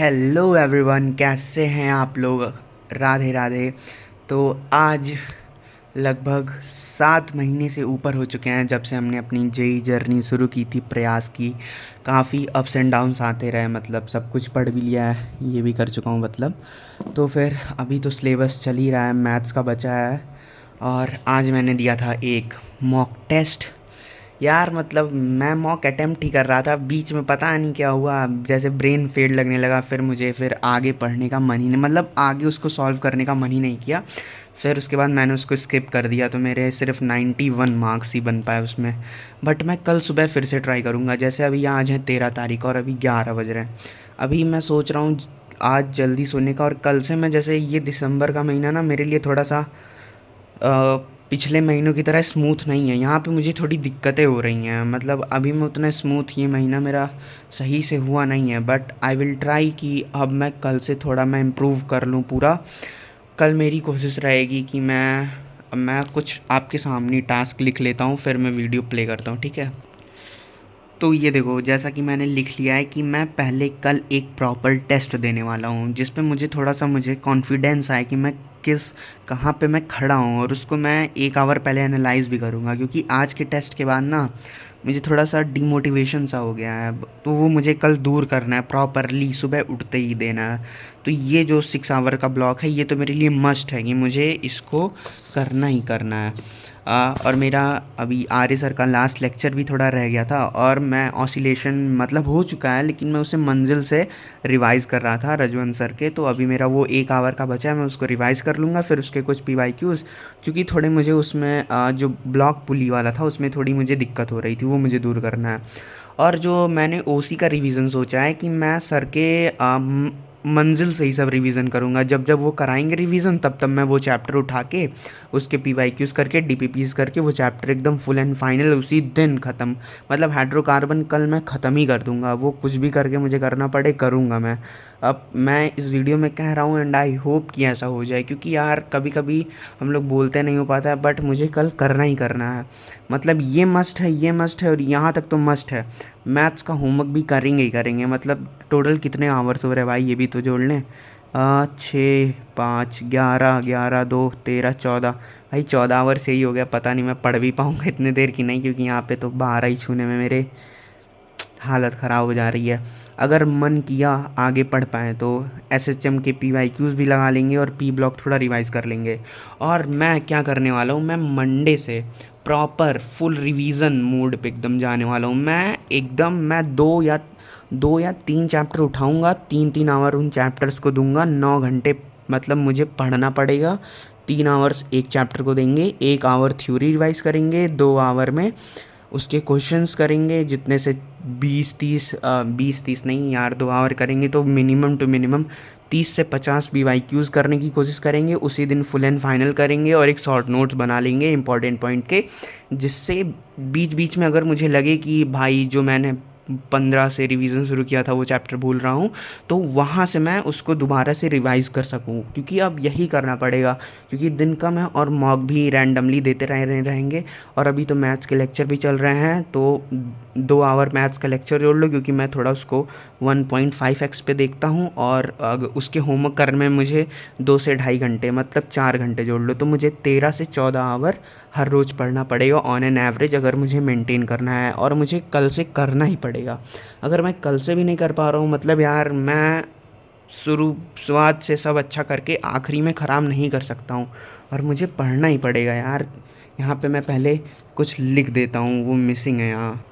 Hello everyone, कैसे हैं आप लोग। राधे राधे। तो आज लगभग 7 महीने से ऊपर हो चुके हैं जब से हमने अपनी जेई जर्नी शुरू की थी, प्रयास की। काफ़ी अप्स एंड डाउन्स आते रहे, मतलब सब कुछ पढ़ भी लिया है, ये भी कर चुका हूँ मतलब। तो फिर अभी तो सिलेबस चल ही रहा है, मैथ्स का बचा है। और आज मैंने दिया था एक मॉक टेस्ट। यार मतलब मैं मॉक अटेम्प्ट ही कर रहा था, बीच में पता नहीं क्या हुआ, जैसे ब्रेन फेड लगने लगा। फिर आगे पढ़ने का मन ही नहीं, मतलब आगे उसको सॉल्व करने का मन ही नहीं किया। फिर उसके बाद मैंने उसको स्किप कर दिया, तो मेरे सिर्फ 91 मार्क्स ही बन पाए उसमें। बट मैं कल सुबह फिर से ट्राई करूँगा। जैसे अभी आज है 13 तारीख और अभी 11 बज रहे हैं। अभी मैं सोच रहा हूँ आज जल्दी सोने का, और कल से मैं, जैसे ये दिसंबर का महीना ना मेरे लिए थोड़ा सा पिछले महीनों की तरह स्मूथ नहीं है। यहाँ पे मुझे थोड़ी दिक्कतें हो रही हैं, मतलब अभी मैं उतना स्मूथ ये महीना मेरा सही से हुआ नहीं है। बट आई विल ट्राई कि अब मैं कल से थोड़ा इम्प्रूव कर लूँ पूरा। कल मेरी कोशिश रहेगी कि मैं कुछ आपके सामने टास्क लिख लेता हूँ, फिर मैं वीडियो प्ले करता हूँ, ठीक है। तो ये देखो, जैसा कि मैंने लिख लिया है कि मैं पहले कल एक प्रॉपर टेस्ट देने वाला हूँ, जिस पे मुझे कॉन्फिडेंस आए कि मैं किस कहाँ पे मैं खड़ा हूँ, और उसको मैं 1 आवर पहले एनालाइज भी करूँगा। क्योंकि आज के टेस्ट के बाद ना मुझे थोड़ा सा डिमोटिवेशन सा हो गया है, तो वो मुझे कल दूर करना है, प्रॉपरली सुबह उठते ही देना है। तो ये जो 6 आवर का ब्लॉक है, ये तो मेरे लिए मस्ट है कि मुझे इसको करना ही करना है। और मेरा अभी आर्य सर का लास्ट लेक्चर भी थोड़ा रह गया था, और मैं ऑसिलेशन मतलब हो चुका है, लेकिन मैं उसे मंजिल से रिवाइज़ कर रहा था रजवंत सर के। तो अभी मेरा वो 1 आवर का बचा है, मैं उसको रिवाइज़ कर लूँगा। फिर उसके कुछ पीवाईक्यूज़, क्योंकि थोड़े मुझे उसमें जो ब्लॉक पुली वाला था उसमें थोड़ी मुझे दिक्कत हो रही थी, वो मुझे दूर करना है। और जो मैंने ओसी का रिवीजन सोचा है कि मैं सर के मंजिल से ही सब रिवीजन करूँगा। जब जब वो कराएंगे रिवीजन, तब तब मैं वो चैप्टर उठा के उसके पीवाईक्यूज़ करके डीपीपीज़ करके वो चैप्टर एकदम फुल एंड फाइनल उसी दिन ख़त्म। मतलब हाइड्रोकार्बन कल मैं ख़त्म ही कर दूंगा, वो कुछ भी करके मुझे करना पड़े करूँगा मैं। अब मैं इस वीडियो में कह रहा हूँ, एंड आई होप कि ऐसा हो जाए, क्योंकि यार कभी कभी हम लोग बोलते नहीं हो पाता है, बट मुझे कल करना ही करना है। मतलब ये मस्ट है, ये मस्ट है, और यहाँ तक तो मस्ट है। मैथ्स का होमवर्क भी करेंगे ही करेंगे। मतलब टोटल कितने आवर्स हो रहे हैं भाई, ये भी तो जोड़ लें। 6 5 11 11 2 13 14। भाई 14 आवर से ही हो गया, पता नहीं मैं पढ़ भी पाऊँगा इतने देर की नहीं, क्योंकि यहाँ पे तो 12 ही छूने में मेरे हालत ख़राब हो जा रही है। अगर मन किया आगे पढ़ पाएँ तो एसएचएम के पीवाईक्यूज़ भी लगा लेंगे, और पी ब्लॉक थोड़ा रिवाइज़ कर लेंगे। और मैं क्या करने वाला हूँ, मैं मंडे से प्रॉपर फुल रिवीजन मोड पे एकदम जाने वाला हूँ। मैं 2 या 3 चैप्टर उठाऊँगा, 3 3 आवर उन चैप्टर्स को दूंगा, 9 घंटे मतलब मुझे पढ़ना पड़ेगा। 3 आवर्स एक चैप्टर को देंगे, 1 आवर थ्योरी रिवाइज करेंगे, 2 आवर में उसके क्वेश्चंस करेंगे, जितने से 20 30 नहीं यार, 2 आवर करेंगे तो मिनिमम टू मिनिमम 30 से 50 BYQs करने की कोशिश करेंगे। उसी दिन फुल एंड फाइनल करेंगे, और एक शॉर्ट नोट्स बना लेंगे इंपॉर्टेंट पॉइंट के, जिससे बीच बीच में अगर मुझे लगे कि भाई जो मैंने 15 से रिवीजन शुरू किया था वो चैप्टर भूल रहा हूँ, तो वहाँ से मैं उसको दोबारा से रिवाइज़ कर सकूँ। क्योंकि अब यही करना पड़ेगा, क्योंकि दिन का मैं और मॉक भी रैंडमली देते रहेंगे। और अभी तो मैथ्स के लेक्चर भी चल रहे हैं, तो 2 आवर मैथ्स का लेक्चर जोड़ लो, क्योंकि मैं थोड़ा उसको 1.5x पे देखता हूँ। और उसके होमवर्क करने में मुझे 2 से ढाई घंटे, मतलब 4 घंटे जोड़ लो, तो मुझे 13 से 14 आवर हर रोज़ पढ़ना पड़ेगा ऑन एन एवरेज, अगर मुझे मेंटेन करना है। और मुझे कल से करना ही पड़ेगा। अगर मैं कल से भी नहीं कर पा रहा हूँ, मतलब यार मैं शुरुआत से सब अच्छा करके आखिरी में ख़राब नहीं कर सकता हूँ, और मुझे पढ़ना ही पड़ेगा यार। यहाँ पे मैं पहले कुछ लिख देता हूँ, वो मिसिंग है यहाँ।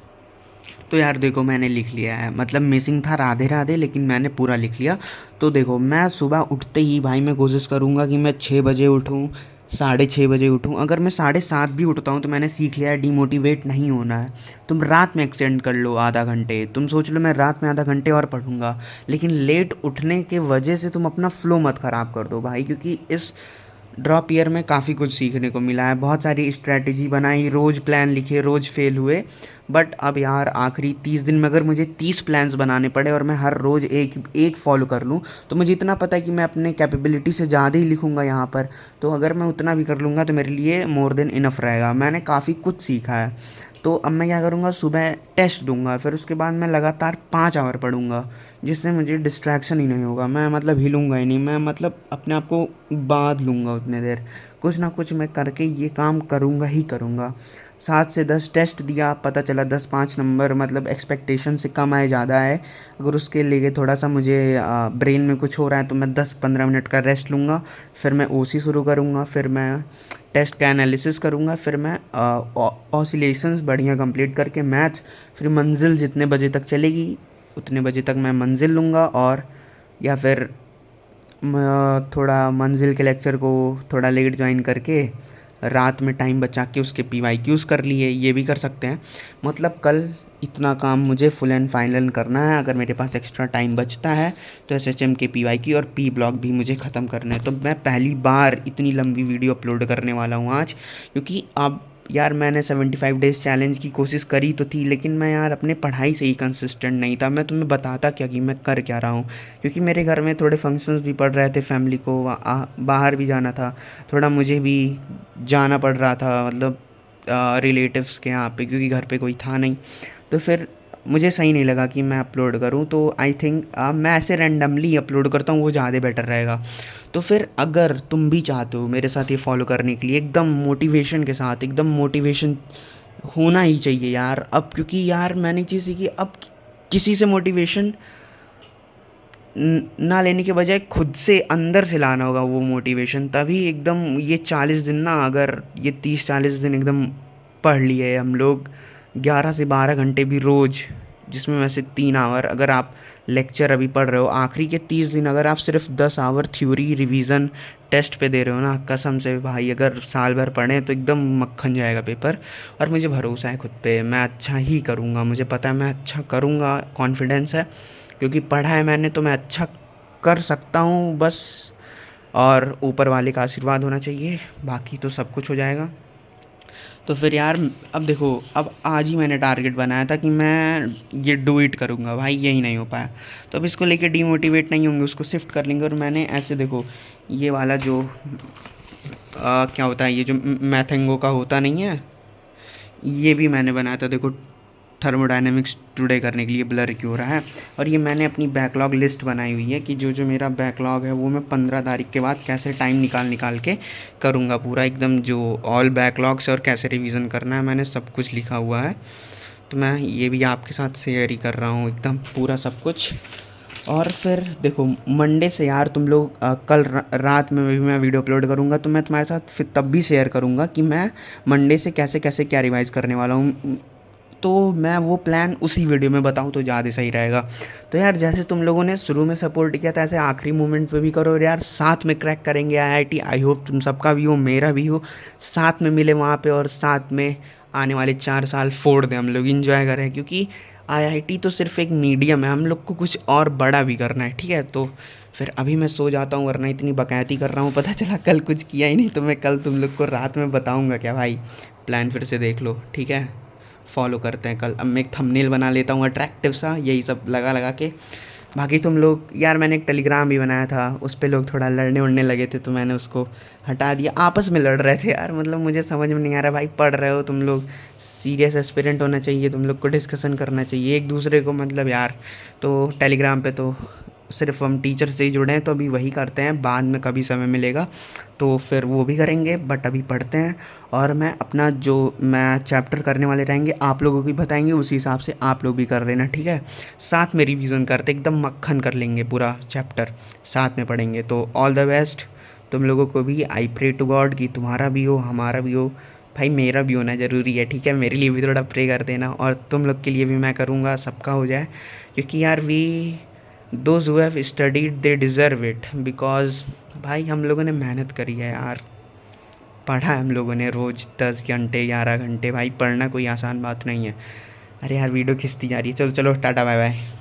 तो यार देखो, मैंने लिख लिया है, मतलब मिसिंग था राधे राधे, लेकिन मैंने पूरा लिख लिया। तो देखो, मैं सुबह उठते ही भाई मैं कोशिश करूँगा कि मैं 6 बजे उठूँ, 6:30 बजे उठूँ। अगर मैं 7:30 भी उठता हूँ तो मैंने सीख लिया है डिमोटिवेट नहीं होना है। तुम रात में एक्सटेंड कर लो आधा घंटे, तुम सोच लो मैं रात में आधा घंटे और पढ़ूंगा, लेकिन लेट उठने के वजह से तुम अपना फ्लो मत ख़राब कर दो भाई। क्योंकि इस ड्रॉप ईयर में काफ़ी कुछ सीखने को मिला है, बहुत सारी स्ट्रैटेजी बनाई, रोज़ प्लान लिखे, रोज़ फेल हुए। बट अब यार आखिरी 30 दिन में अगर मुझे 30 प्लान्स बनाने पड़े और मैं हर रोज़ एक एक फॉलो कर लूँ, तो मुझे इतना पता है कि मैं अपने कैपेबिलिटी से ज़्यादा ही लिखूँगा यहाँ पर। तो अगर मैं उतना भी कर लूँगा तो मेरे लिए मोर देन इनफ रहेगा। मैंने काफ़ी कुछ सीखा है। तो अब मैं क्या करूँगा, सुबह टेस्ट दूंगा, फिर उसके बाद मैं लगातार 5 आवर पढ़ूंगा, जिससे मुझे डिस्ट्रैक्शन ही नहीं होगा। मैं मतलब हिलूंगा ही नहीं, मैं मतलब अपने आप को बांध लूँगा उतने देर। कुछ ना कुछ मैं करके ये काम करूँगा ही करूँगा। 7 से 10 टेस्ट दिया, पता चला 10 5 नंबर मतलब एक्सपेक्टेशन से कम आए, ज़्यादा है। अगर उसके लिए थोड़ा सा मुझे ब्रेन में कुछ हो रहा है तो मैं 10 15 मिनट का रेस्ट लूँगा। फिर मैं ओसी शुरू करूँगा, फिर मैं टेस्ट का एनालिसिस करूँगा, फिर मैं ऑसिलेशंस बढ़िया कंप्लीट करके मैथ्स, फिर मंजिल जितने बजे तक चलेगी उतने बजे तक मैं मंजिल लूँगा। और या फिर थोड़ा मंजिल के लेक्चर को थोड़ा लेट ज्वाइन करके रात में टाइम बचा के उसके PYQs कर लिए, ये भी कर सकते हैं। मतलब कल इतना काम मुझे फुल एंड फाइनल करना है। अगर मेरे पास एक्स्ट्रा टाइम बचता है तो SHM के PYQ और P ब्लॉक भी मुझे ख़त्म करना है। तो मैं पहली बार इतनी लंबी वीडियो अपलोड करने वाला हूँ आज, क्योंकि अब यार मैंने 75 डेज़ चैलेंज की कोशिश करी तो थी, लेकिन मैं यार अपने पढ़ाई से ही कंसिस्टेंट नहीं था। मैं तुम्हें बताता क्या कि मैं कर क्या रहा हूँ, क्योंकि मेरे घर में थोड़े फंक्शंस भी पड़ रहे थे, फैमिली को बाहर भी जाना था, थोड़ा मुझे भी जाना पड़ रहा था, मतलब रिलेटिव्स के यहाँ पे, क्योंकि घर पे कोई था नहीं। तो फिर मुझे सही नहीं लगा कि मैं अपलोड करूँ। तो आई थिंक मैं ऐसे रैंडमली अपलोड करता हूँ, वो ज़्यादा बेटर रहेगा। तो फिर अगर तुम भी चाहते हो मेरे साथ ये फॉलो करने के लिए एकदम मोटिवेशन के साथ, एकदम मोटिवेशन होना ही चाहिए यार अब, क्योंकि यार मैंने चीज़ सीखी अब किसी से मोटिवेशन ना लेने के बजाय खुद से अंदर से लाना होगा वो मोटिवेशन, तभी एकदम ये 40 दिन ना, अगर ये 30 40 दिन एकदम पढ़ लिए हम लोग 11 से 12 घंटे भी रोज़, जिसमें वैसे 3 आवर अगर आप लेक्चर अभी पढ़ रहे हो, आखिरी के 30 दिन अगर आप सिर्फ 10 आवर थ्योरी रिवीजन टेस्ट पे दे रहे हो ना, कसम से भाई अगर साल भर पढ़ें तो एकदम मक्खन जाएगा पेपर। और मुझे भरोसा है खुद पे, मैं अच्छा ही करूँगा, मुझे पता है मैं अच्छा करूँगा, कॉन्फिडेंस है, क्योंकि पढ़ा है मैंने तो मैं अच्छा कर सकता हूँ बस। और ऊपर वाले का आशीर्वाद होना चाहिए, बाकी तो सब कुछ हो जाएगा। तो फिर यार अब देखो, अब आज ही मैंने टारगेट बनाया था कि मैं ये डू इट करूँगा, भाई यही नहीं हो पाया। तो अब इसको लेके डीमोटिवेट नहीं होंगे, उसको शिफ्ट कर लेंगे। और मैंने ऐसे देखो, ये वाला जो क्या होता है, ये जो मैथेंगो का होता नहीं है, ये भी मैंने बनाया था देखो, थर्मोडायनेमिक्स टुडे करने के लिए, ब्लर क्यों हो रहा है। और ये मैंने अपनी बैकलॉग लिस्ट बनाई हुई है कि जो जो मेरा बैकलॉग है वो मैं 15 तारीख के बाद कैसे टाइम निकाल निकाल के करूँगा पूरा एकदम, जो ऑल बैकलॉग्स और कैसे रिवीजन करना है, मैंने सब कुछ लिखा हुआ है। तो मैं ये भी आपके साथ शेयर ही कर रहा हूँ एकदम पूरा सब कुछ। और फिर देखो मंडे से यार तुम लोग कल रात में भी मैं वीडियो अपलोड करूँगा, तो मैं तुम्हारे साथ फिर तब भी शेयर करूँगा कि मैं मंडे से कैसे कैसे क्या रिवाइज़ करने वाला हूँ। तो मैं वो प्लान उसी वीडियो में बताऊँ तो ज़्यादा सही रहेगा। तो यार जैसे तुम लोगों ने शुरू में सपोर्ट किया था, ऐसे आखिरी मोमेंट पे भी करो। और यार साथ में क्रैक करेंगे IIT, आई होप तुम सबका भी हो, मेरा भी हो, साथ में मिले वहाँ पे और साथ में आने वाले 4 साल फोड़ दें, हम लोग इंजॉय करें, क्योंकि IIT तो सिर्फ एक मीडियम है, हम लोग को कुछ और बड़ा भी करना है, ठीक है। तो फिर अभी मैं सो जाता हूँ, वरना इतनी बकैती कर रहा हूँ, पता चला कल कुछ किया ही नहीं, तो मैं कल तुम लोग को रात में बताऊँगा क्या भाई। प्लान फिर से देख लो, ठीक है, फॉलो करते हैं कल। अब मैं एक थंबनेल बना लेता हूँ अट्रैक्टिव सा, यही सब लगा लगा के। बाकी तुम लोग यार, मैंने एक टेलीग्राम भी बनाया था, उस पे लोग थोड़ा लड़ने उड़ने लगे थे, तो मैंने उसको हटा दिया। आपस में लड़ रहे थे यार, मतलब मुझे समझ में नहीं आ रहा भाई, पढ़ रहे हो तुम लोग, सीरियस एस्पिरेंट होना चाहिए, तुम लोग को डिस्कशन करना चाहिए एक दूसरे को, मतलब यार। तो टेलीग्राम पे तो सिर्फ हम टीचर से ही जुड़े हैं, तो अभी वही करते हैं, बाद में कभी समय मिलेगा तो फिर वो भी करेंगे, बट अभी पढ़ते हैं। और मैं अपना जो मैं चैप्टर करने वाले रहेंगे आप लोगों को भी बताएंगे, उसी हिसाब से आप लोग भी कर लेना, ठीक है। साथ में रिवीजन करते एकदम मक्खन कर लेंगे, पूरा चैप्टर साथ में पढ़ेंगे। तो ऑल द बेस्ट तुम लोगों को भी। आई प्रे टू गॉड कि तुम्हारा भी हो, हमारा भी हो, भाई मेरा भी होना ज़रूरी है, ठीक है। मेरे लिए भी थोड़ा प्रे कर देना, और तुम लोग के लिए भी मैं करूँगा, सबका हो जाए, क्योंकि यार we those who have studied they deserve it, because भाई हम लोगों ने मेहनत करी है यार, पढ़ा है हम लोगों ने रोज़ 10 घंटे 11 घंटे, भाई पढ़ना कोई आसान बात नहीं है। अरे यार वीडियो खिंचती जा रही है, चलो चलो टाटा बाय बाय।